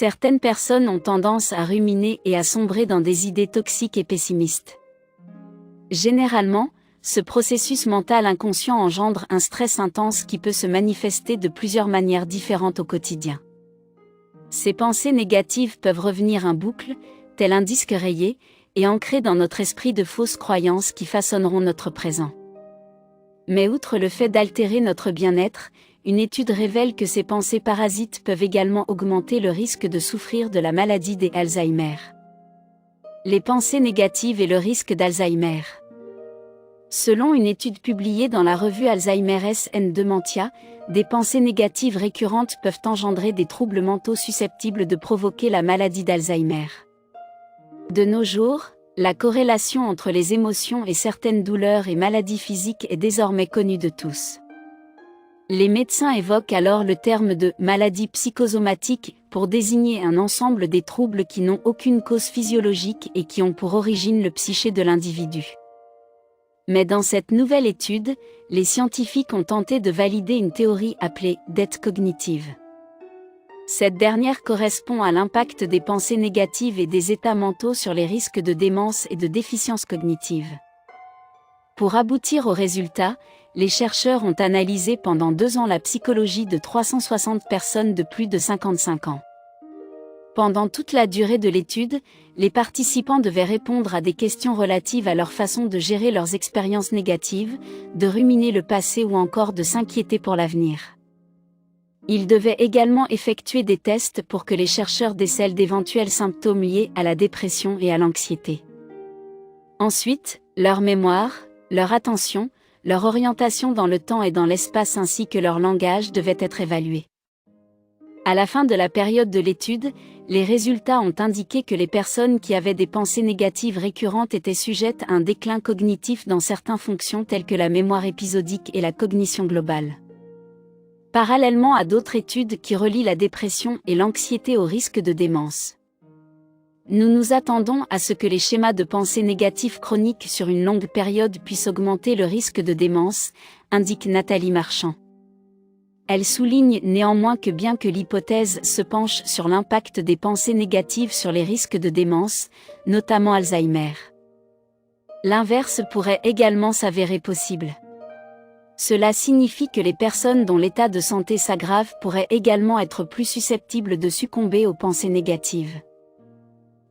Certaines personnes ont tendance à ruminer et à sombrer dans des idées toxiques et pessimistes. Généralement, ce processus mental inconscient engendre un stress intense qui peut se manifester de plusieurs manières différentes au quotidien. Ces pensées négatives peuvent revenir en boucle, tel un disque rayé, et ancrer dans notre esprit de fausses croyances qui façonneront notre présent. Mais outre le fait d'altérer notre bien-être, une étude révèle que ces pensées parasites peuvent également augmenter le risque de souffrir de la maladie des Alzheimer. Les pensées négatives et le risque d'Alzheimer. Selon une étude publiée dans la revue Alzheimer's and Dementia, des pensées négatives récurrentes peuvent engendrer des troubles mentaux susceptibles de provoquer la maladie d'Alzheimer. De nos jours, la corrélation entre les émotions et certaines douleurs et maladies physiques est désormais connue de tous. Les médecins évoquent alors le terme de « maladie psychosomatique » pour désigner un ensemble des troubles qui n'ont aucune cause physiologique et qui ont pour origine le psyché de l'individu. Mais dans cette nouvelle étude, les scientifiques ont tenté de valider une théorie appelée « dette cognitive ». Cette dernière correspond à l'impact des pensées négatives et des états mentaux sur les risques de démence et de déficience cognitive. Pour aboutir au résultat, les chercheurs ont analysé pendant 2 ans la psychologie de 360 personnes de plus de 55 ans. Pendant toute la durée de l'étude, les participants devaient répondre à des questions relatives à leur façon de gérer leurs expériences négatives, de ruminer le passé ou encore de s'inquiéter pour l'avenir. Ils devaient également effectuer des tests pour que les chercheurs décèlent d'éventuels symptômes liés à la dépression et à l'anxiété. Ensuite, leur mémoire, leur attention, leur orientation dans le temps et dans l'espace ainsi que leur langage devaient être évalués. À la fin de la période de l'étude, les résultats ont indiqué que les personnes qui avaient des pensées négatives récurrentes étaient sujettes à un déclin cognitif dans certaines fonctions telles que la mémoire épisodique et la cognition globale. Parallèlement à d'autres études qui relient la dépression et l'anxiété au risque de démence. Nous nous attendons à ce que les schémas de pensée négatifs chroniques sur une longue période puissent augmenter le risque de démence, indique Nathalie Marchand. Elle souligne néanmoins que bien que l'hypothèse se penche sur l'impact des pensées négatives sur les risques de démence, notamment Alzheimer, l'inverse pourrait également s'avérer possible. Cela signifie que les personnes dont l'état de santé s'aggrave pourraient également être plus susceptibles de succomber aux pensées négatives.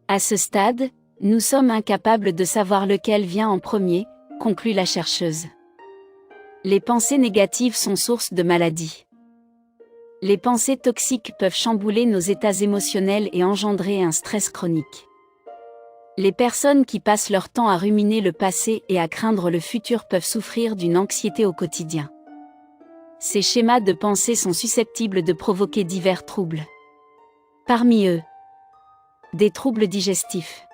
À ce stade, nous sommes incapables de savoir lequel vient en premier, conclut la chercheuse. Les pensées négatives sont source de maladies. Les pensées toxiques peuvent chambouler nos états émotionnels et engendrer un stress chronique. Les personnes qui passent leur temps à ruminer le passé et à craindre le futur peuvent souffrir d'une anxiété au quotidien. Ces schémas de pensée sont susceptibles de provoquer divers troubles. Parmi eux, des troubles digestifs.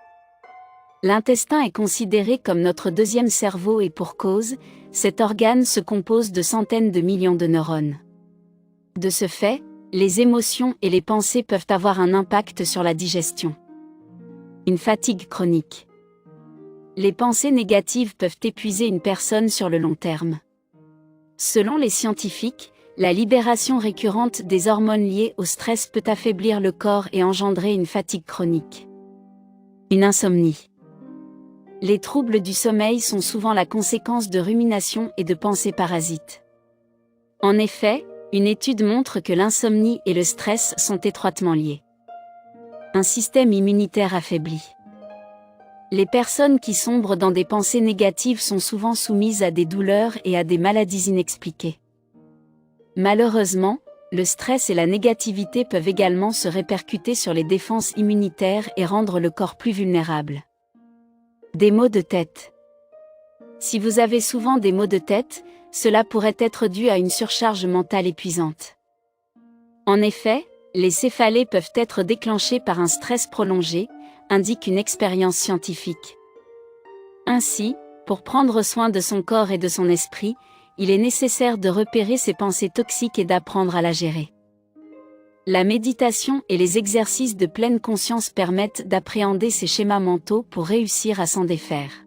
L'intestin est considéré comme notre deuxième cerveau et pour cause, cet organe se compose de centaines de millions de neurones. De ce fait, les émotions et les pensées peuvent avoir un impact sur la digestion. Une fatigue chronique. Les pensées négatives peuvent épuiser une personne sur le long terme. Selon les scientifiques, la libération récurrente des hormones liées au stress peut affaiblir le corps et engendrer une fatigue chronique. Une insomnie. Les troubles du sommeil sont souvent la conséquence de ruminations et de pensées parasites. En effet, une étude montre que l'insomnie et le stress sont étroitement liés. Un système immunitaire affaibli. Les personnes qui sombrent dans des pensées négatives sont souvent soumises à des douleurs et à des maladies inexpliquées. Malheureusement, le stress et la négativité peuvent également se répercuter sur les défenses immunitaires et rendre le corps plus vulnérable. Des maux de tête. Si vous avez souvent des maux de tête, cela pourrait être dû à une surcharge mentale épuisante. En effet, les céphalées peuvent être déclenchées par un stress prolongé, indique une expérience scientifique. Ainsi, pour prendre soin de son corps et de son esprit, il est nécessaire de repérer ses pensées toxiques et d'apprendre à la gérer. La méditation et les exercices de pleine conscience permettent d'appréhender ces schémas mentaux pour réussir à s'en défaire.